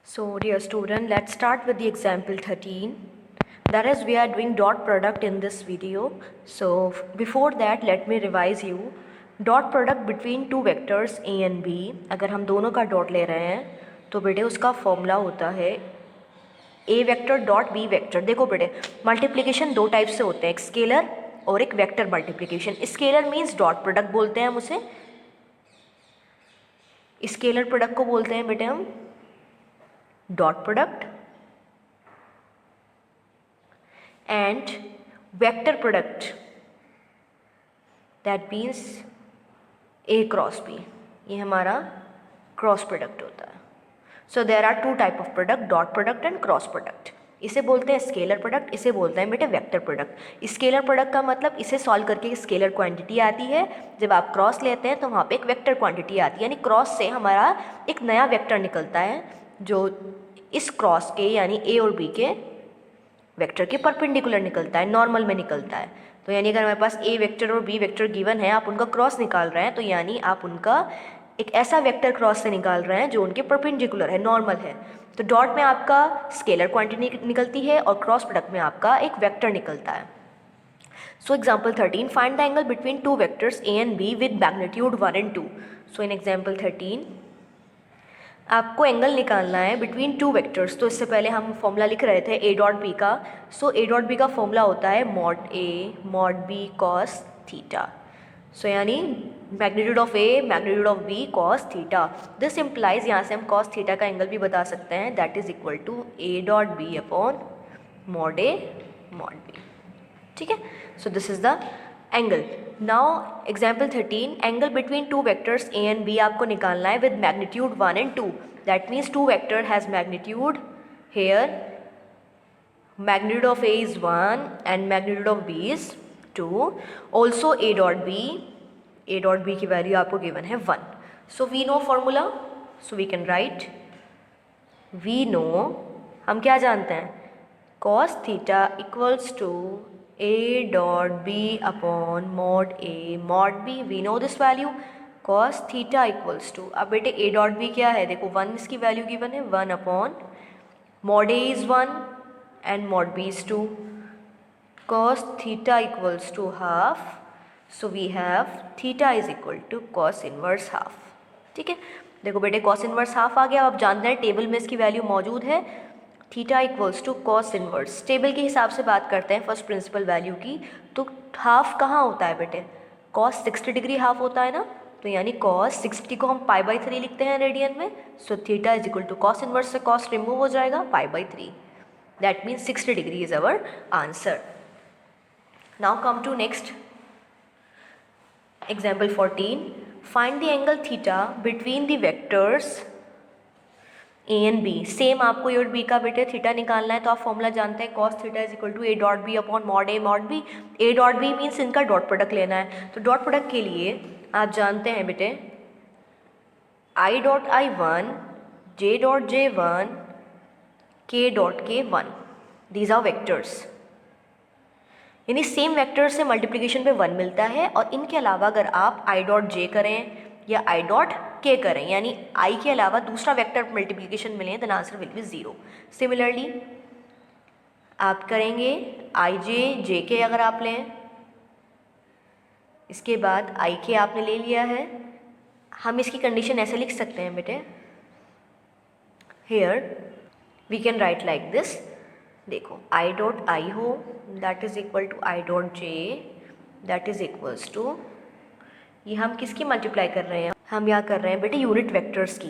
So dear student, let's start with the example 13. That is, we are doing dot product in this video. So before that, let me revise you. Dot product between two vectors a and b. अगर हम दोनों का dot ले रहे हैं तो बेटे उसका फॉर्मूला होता है ए वेक्टर डॉट बी वेक्टर. देखो बेटे, मल्टीप्लिकेशन दो टाइप से होते हैं, एक स्केलर और एक vector multiplication. Scalar means dot product बोलते हैं हम उसे. स्केलर प्रोडक्ट को बोलते हैं बेटे हम dot product. And vector product that means A cross B, ये हमारा क्रॉस प्रोडक्ट होता है. So there are two type of product, dot product and cross product. इसे बोलते हैं स्केलर प्रोडक्ट, इसे बोलते हैं बेटे वेक्टर प्रोडक्ट. स्केलर प्रोडक्ट का मतलब इसे सॉल्व करके स्केलर क्वांटिटी आती है, जब आप क्रॉस लेते हैं तो वहाँ पे एक वेक्टर क्वांटिटी आती है, यानी क्रॉस से हमारा एक नया वेक्टर निकलता है जो इस क्रॉस के यानी ए और बी के वेक्टर के परपेंडिकुलर निकलता है, नॉर्मल में निकलता है. तो यानी अगर हमारे पास ए वेक्टर और बी वेक्टर गिवन है, आप उनका क्रॉस निकाल रहे हैं, तो यानी आप उनका एक ऐसा वेक्टर क्रॉस से निकाल रहे हैं जो उनके परपेंडिकुलर है, नॉर्मल है. तो डॉट में आपका स्केलर क्वांटिटी निकलती है और क्रॉस प्रोडक्ट में आपका एक वेक्टर निकलता है. So example 13, find the angle between two vectors A and be with magnitude 1 and 2. So in example 13 आपको एंगल निकालना है बिटवीन टू वेक्टर्स. तो इससे पहले हम फॉर्मूला लिख रहे थे ए डॉट बी का. सो ए डॉट बी का फॉर्मूला होता है mod A mod B cos theta. So यानी magnitude of A magnitude of B cos theta. This implies, यहाँ से हम कॉस थीटा का एंगल भी बता सकते हैं, that is equal to A dot B upon mod A mod B. ठीक है. So this is the angle. Now example 13, angle between two vectors A and B आपको निकालना है with magnitude 1 and 2. That means two vector has magnitude here. Magnitude of A is 1 and magnitude of B is 2. Also A dot B की value आपको given है 1. So we know formula, so we can write, we know, हम क्या जानते हैं, cos theta equals to A dot B upon mod A mod B. We know this value, cos theta equals to, अब बेटे ए dot B क्या है, देखो 1 इसकी वैल्यू गिवन है, 1 upon mod A is 1 and mod B is 2. cos theta equals to half, so we have theta is equal to cos inverse half. ठीक है. देखो बेटे cos inverse half आ गया. आप जानते हैं टेबल में इसकी वैल्यू मौजूद है, theta equals to cos inverse. Table के हिसाब से बात करते हैं फर्स्ट प्रिंसिपल वैल्यू की, तो हाफ कहाँ होता है बेटे, cos 60 डिग्री हाफ होता है ना. तो यानी cos 60 को हम π/3 लिखते हैं रेडियन में. So theta is equal to cos inverse से cos रिमूव हो जाएगा, π/3. That means 60 degree is our answer. Now come to next example 14. Find the angle theta between the vectors a and b. Same आपको ए और B का बेटे theta निकालना है, तो आप फॉर्मूला जानते हैं cos theta is equal to A dot B upon mod A mod B. A dot B means इनका डॉट प्रोडक्ट लेना है. तो डॉट प्रोडक्ट के लिए आप जानते हैं बेटे आई डॉट आई 1, जे डॉट जे 1, के डॉट के 1. दीज आर वेक्टर्स, यानी सेम वेक्टर से मल्टीप्लिकेशन पे 1 मिलता है. और इनके अलावा अगर आप आई डॉट जे करें या आई डॉट के करें, यानी आई के अलावा दूसरा वेक्टर मल्टीप्लिकेशन मिले, then answer will be 0. Similarly आप करेंगे आई जे के अगर आप लें, इसके बाद आई के आपने ले लिया है, हम इसकी कंडीशन ऐसे लिख सकते हैं बेटे, here we can write like this. देखो आई डॉट आई हो, that is equal to I dot J, that is equals to, ये हम किसकी मल्टीप्लाई कर रहे हैं, हम यहाँ कर रहे हैं बेटे यूनिट वेक्टर्स की.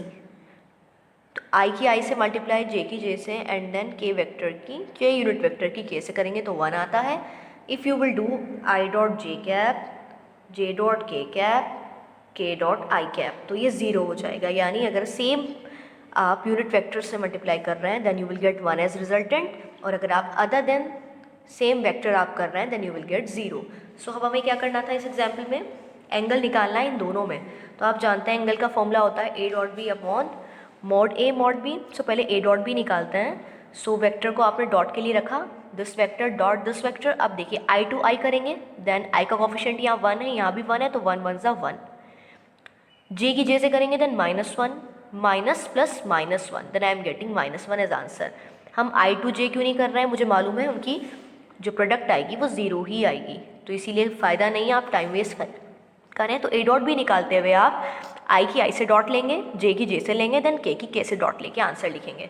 तो आई की आई से मल्टीप्लाई जे की जे से, एंड देन के वेक्टर की के यूनिट वेक्टर की के से करेंगे तो 1 आता है. If you will do I dot J cap, J dot के कैप, के डॉट आई कैप, तो ये 0 हो जाएगा. यानी अगर सेम आप यूनिट वेक्टर से मल्टीप्लाई कर रहे हैं then you will get 1 as resultant, और अगर आप अदर देन सेम वेक्टर आप कर रहे हैं देन यू विल गेट 0. सो अब हमें क्या करना था इस एग्जाम्पल में, एंगल निकालना है इन दोनों में. तो आप जानते हैं एंगल का फॉर्मूला होता है A dot B upon mod A mod B. So पहले ए डॉट बी निकालते हैं. सो वेक्टर को आपने डॉट के लिए रखा, this vector dot this vector. अब देखिए आई टू आई करेंगे, देन आई का कोफिशिएंट यहाँ 1 है, यहाँ भी 1 है, तो 1 1 ज़ा 1. जे की जे से करेंगे then -1 minus plus -1, then I am getting -1 as answer. हम I to J क्यों नहीं कर रहे हैं, मुझे मालूम है उनकी जो प्रोडक्ट आएगी वो 0 ही आएगी, तो इसीलिए फ़ायदा नहीं है आप टाइम वेस्ट करें। तो A डॉट भी निकालते हुए आप I की I से डॉट लेंगे, J की J से लेंगे, देन K की K से डॉट लेके आंसर लिखेंगे।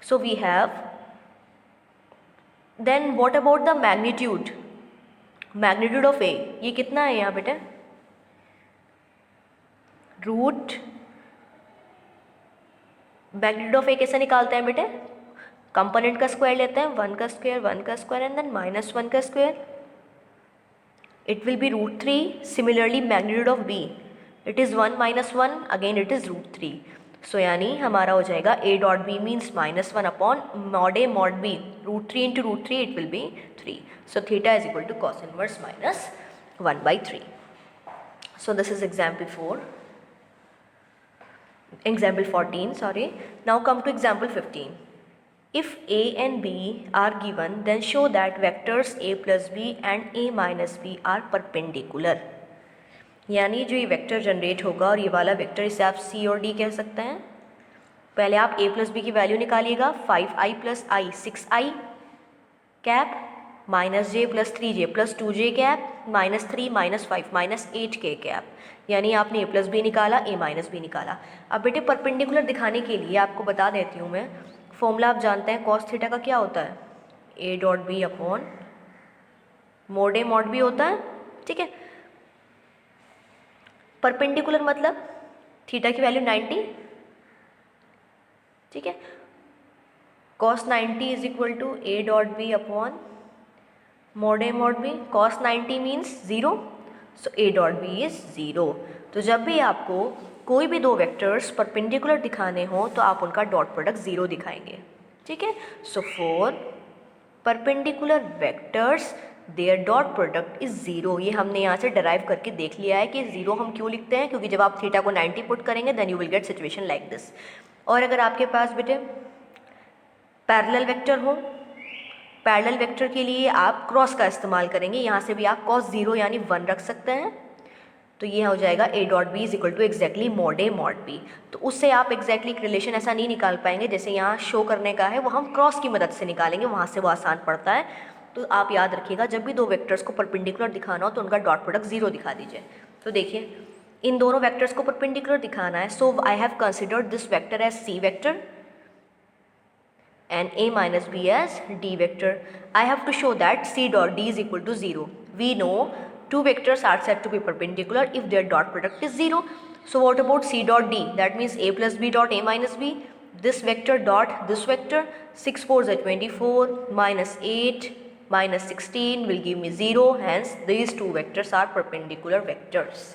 So we have, then what about the magnitude, magnitude of A, ये कितना है यहाँ बेटा, रूट, मैग्नीट्यूड ऑफ A कैसे निकालते हैं बेटे, कंपोनेंट का स्क्वायर लेते हैं, 1 का स्क्वायर एंड देन -1 का square, it will be √3. Similarly magnitude of B, it is 1 - 1, again it is √3. So यानी हमारा हो जाएगा A dot B means -1 upon mod A mod B, √3 into √3 it will be 3. So theta is equal to cos inverse -1/3. So this is example 14, sorry. Now come to example 15. If A and B are given, then show that vectors A plus B and A minus B are perpendicular. यानी जो ये vector generate होगा और ये वाला vector, इसे आप C और D कह सकते हैं। पहले आप A प्लस B की वैल्यू निकालिएगा, 5i plus i 6i cap, -j plus 3j plus 2j cap, -3 -5 -8k cap, यानी आपने A प्लस B निकाला, A माइनस B निकाला। अब बेटे परपेंडिकुलर दिखाने के लिए आपको बता देती हूँ मैं, फॉर्मूला आप जानते हैं कॉस थीटा का क्या होता है, A dot B upon mod A mod B होता है, ठीक है। परपेंडिकुलर मतलब थीटा की वैल्यू 90, ठीक है, cos 90 is equal to A dot B upon mod A mod B, cos 90 means 0, so A dot B is 0। तो जब भी आपको कोई भी दो वेक्टर्स परपेंडिकुलर दिखाने हो तो आप उनका डॉट प्रोडक्ट 0 दिखाएंगे, ठीक है। So for perpendicular vectors their dot product is 0। ये हमने यहाँ से डराइव करके देख लिया है कि 0 हम क्यों लिखते हैं, क्योंकि जब आप थीटा को 90 पुट करेंगे then you will get situation like this. और अगर आपके पास बेटे पैरेलल वेक्टर हो, पैरेलल वेक्टर के लिए आप क्रॉस का इस्तेमाल करेंगे, यहाँ से भी आप cos 0 यानी 1 रख सकते हैं, तो ये हो जाएगा A dot B is equal to exactly mod A mod B। तो उससे आप एग्जैक्टली एक रिलेशन ऐसा नहीं निकाल पाएंगे जैसे यहाँ शो करने का है, वो हम क्रॉस की मदद से निकालेंगे, वहाँ से वो आसान पड़ता है। तो आप याद रखिएगा जब भी दो वेक्टर्स को परपेंडिकुलर दिखाना हो तो उनका डॉट प्रोडक्ट 0 दिखा दीजिए। तो देखिए इन दोनों वेक्टर्स को परपेंडिकुलर दिखाना है, so I have considered this vector as C vector and A minus B as D vector. I have to show that C dot D is equal to 0. We know two vectors are said to be perpendicular if their dot product is 0. So what about C dot D? That means A plus B dot A minus B. This vector dot this vector, 6 4s are 24, minus 8 minus 16 will give me 0. Hence these two vectors are perpendicular vectors.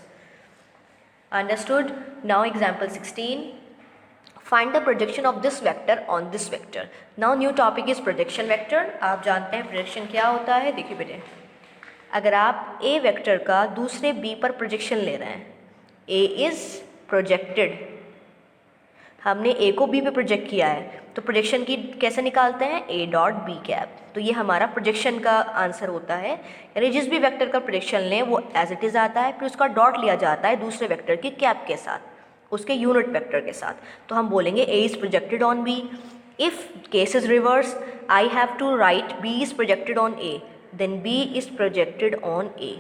Understood? Now example 16. Find the projection of this vector on this vector. Now new topic is projection vector. आप जानते हैं projection क्या होता है। देखिए बेटे, अगर आप A वेक्टर का दूसरे B पर प्रोजेक्शन ले रहे हैं, A is projected, हमने A को B पे प्रोजेक्ट किया है, तो प्रोजेक्शन की कैसे निकालते हैं, A डॉट B कैप। तो ये हमारा प्रोजेक्शन का आंसर होता है, यानी जिस भी वेक्टर का प्रोजेक्शन लें वो एज इट इज़ आता है, फिर उसका डॉट लिया जाता है दूसरे वेक्टर की कैप के साथ, उसके यूनिट वेक्टर के साथ। तो हम बोलेंगे A is projected on B। If case is reverse, I have to write B is projected on A, then B is projected on A.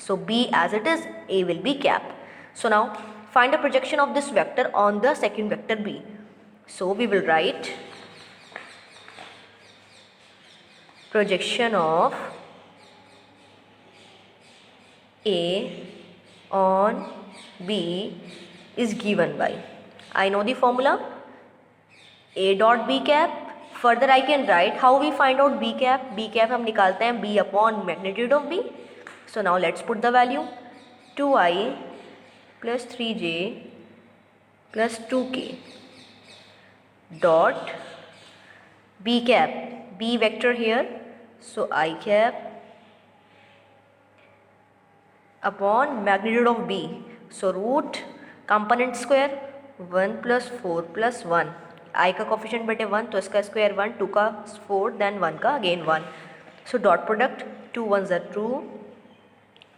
So B as it is, A will be cap. So now find the projection of this vector on the second vector B. So we will write projection of A on B is given by, I know the formula, A dot B cap. Further I can write how we find out B cap. B cap हम निकालते हैं B upon magnitude of B. So now let's put the value, 2i plus 3j plus 2k dot B cap, B vector here, so I cap upon magnitude of B, so root component square 1 plus 4 plus 1, I का coefficient बेटे 1, तो इसका square 1, 2 का 4, then 1 का again 1, so dot product 2 1s are 2,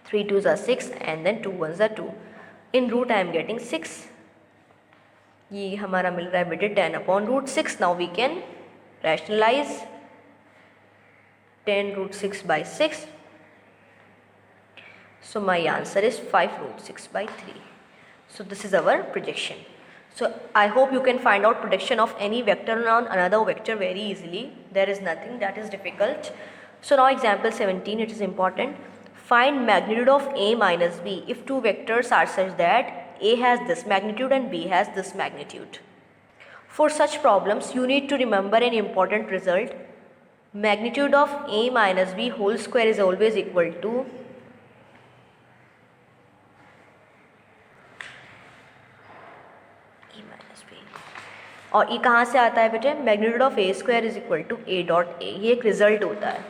3 2s are 6 and then 2 1s are 2, in root I am getting 6, ये हमारा मिल रहा है बेटे 10/√6. Now we can rationalise 10√6/6. So my answer is 5√6/3. So this is our projection. So I hope you can find out projection of any vector on another vector very easily. There is nothing that is difficult. So now example 17, it is important. Find magnitude of A minus B if two vectors are such that A has this magnitude and B has this magnitude. For such problems, you need to remember an important result. Magnitude of A minus B whole square is always equal to और ये कहाँ से आता है बेटे, magnitude of A square is equal to A dot A. ये एक result होता है,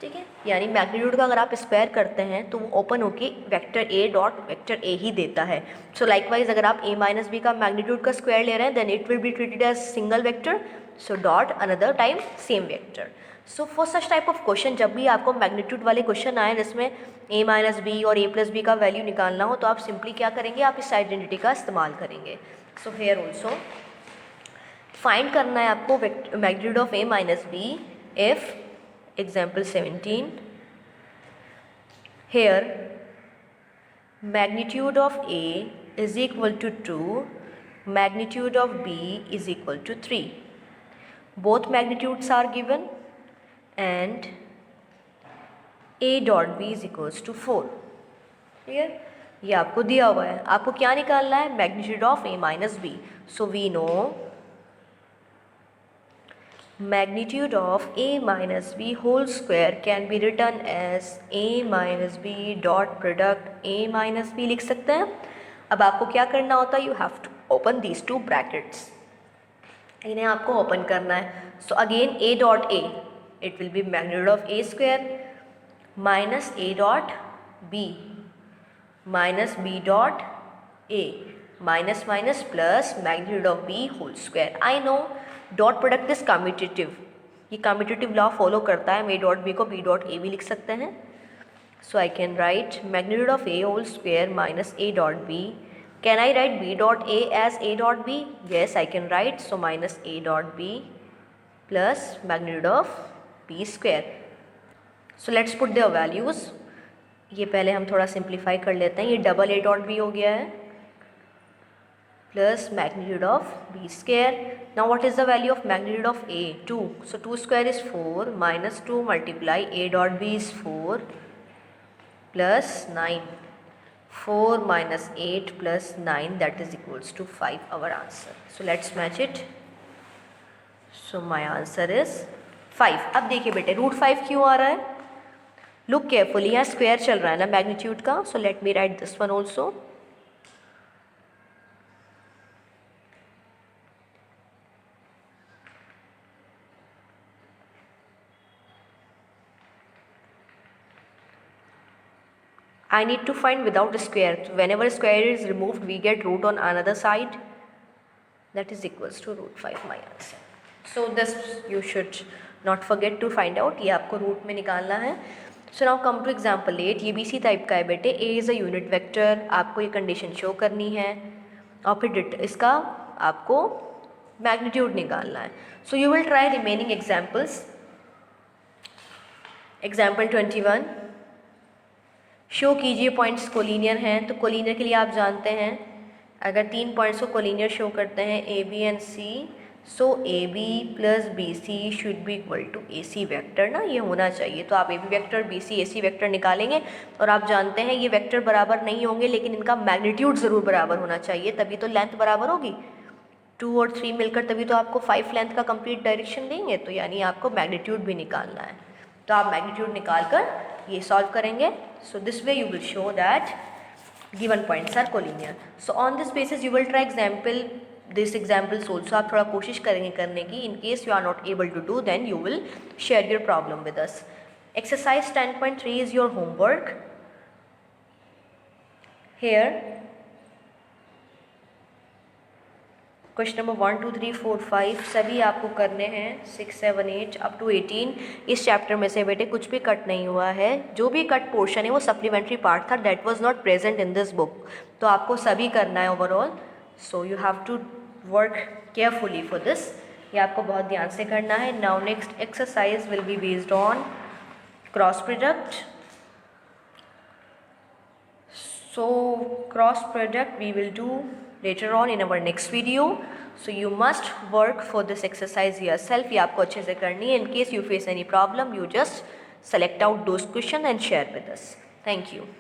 ठीक है. यानी मैग्नीट्यूड का अगर आप स्क्वायर करते हैं तो वो ओपन होके vector A dot vector A ही देता है. सो लाइकवाइज अगर आप ए माइनस बी का मैग्नीट्यूड का स्क्वायर ले रहे हैं then it will be treated as single vector. So dot another time same vector. So for such type of question जब भी आपको मैग्नीट्यूड वाले क्वेश्चन आए जिसमें ए माइनस बी और ए प्लस बी का वैल्यू निकालना हो तो आप सिंपली क्या करेंगे, आप इस आइडेंटिटी का इस्तेमाल करेंगे. सो हेयर ऑल्सो फाइंड करना है आपको magnitude of A minus B if example 17 here magnitude of A is equal to 2, magnitude of B is equal to 3. Both magnitudes are given and A dot B is equals to 4. Clear? ये आपको दिया हुआ है, आपको क्या निकालना है, magnitude of A minus B. So we know magnitude of A minus B whole square can be written as A minus B dot product A minus B लिख सकते हैं. अब आपको क्या करना होता है, you have to open these two brackets. इन्हें आपको ओपन करना है. So again A dot A, it will be magnitude of A square minus A dot B minus B dot A minus minus plus magnitude of B whole square. I know dot product is commutative, ये commutative law follow करता है. हम A dot B को B dot A भी लिख सकते हैं. So I can write magnitude of A whole square minus A dot B. Can I write B dot A as A dot B? Yes I can write. So minus A dot B plus magnitude of B square. So let's put their values. ये पहले हम थोड़ा simplify कर लेते हैं. ये double A dot B हो गया है plus magnitude of b square. Now what is the value of magnitude of a? 2. So 2 square is 4 minus 2 multiply a dot b is 4 plus 9. 4 minus 8 plus 9 that is equals to 5, our answer. So let's match it. So my answer is 5. अब देखिए बेटे √5 क्यों आ रहा है, look carefully. यहाँ square चल रहा है ना मैग्नीट्यूड का. So let me right this one also. I need to find without a square. So whenever square is removed, we get root on another side. That is equals to √5, my answer. So this you should not forget to find out. ये आपको root में निकालना है. So now come to example 8. ये BC type का है बेटे. A is a unit vector. आपको ये कंडीशन शो करनी है और फिर इसका आपको मैग्नीट्यूड निकालना है. So you will try remaining examples. Example 21. Show कीजिए पॉइंट्स कोलिनियर हैं. तो कोलिनियर के लिए आप जानते हैं अगर 3 पॉइंट्स को कोलिनियर शो करते हैं A B and C, so A B plus B C should be equal to A C vector ना, ये होना चाहिए. तो आप A B vector B C A C vector निकालेंगे और आप जानते हैं ये वैक्टर बराबर नहीं होंगे लेकिन इनका मैग्नीट्यूड ज़रूर बराबर होना चाहिए, तभी तो लेंथ बराबर होगी. 2 और 3 मिलकर तभी तो आपको 5 लेंथ का कंप्लीट डायरेक्शन देंगे. तो यानी आपको मैग्नीट्यूड भी निकालना है. तो आप मैग्नीट्यूड निकाल कर ये सॉल्व करेंगे. So this way you will show that given points are collinear. So on this basis you will try this examples also. आप थोड़ा कोशिश करेंगे करने की. In case you are not able to do then you will share your problem with us. Exercise 10.3 is your homework. Here question number 1 2 3 4 5 सभी आपको करने हैं. 6 7 8 अप टू 18. इस चैप्टर में से बेटे कुछ भी कट नहीं हुआ है. जो भी कट पोर्शन है वो सप्लीमेंट्री पार्ट था, that was not present in this book. तो आपको सभी करना है overall. So you have to work carefully for this, ये आपको बहुत ध्यान से करना है. Now next exercise will be based on cross product. So cross product we will do later on in our next video. So you must work for this exercise yourself. ये आपको अच्छे से करनी है. In case you face any problem, you just select out those questions and share with us. Thank you.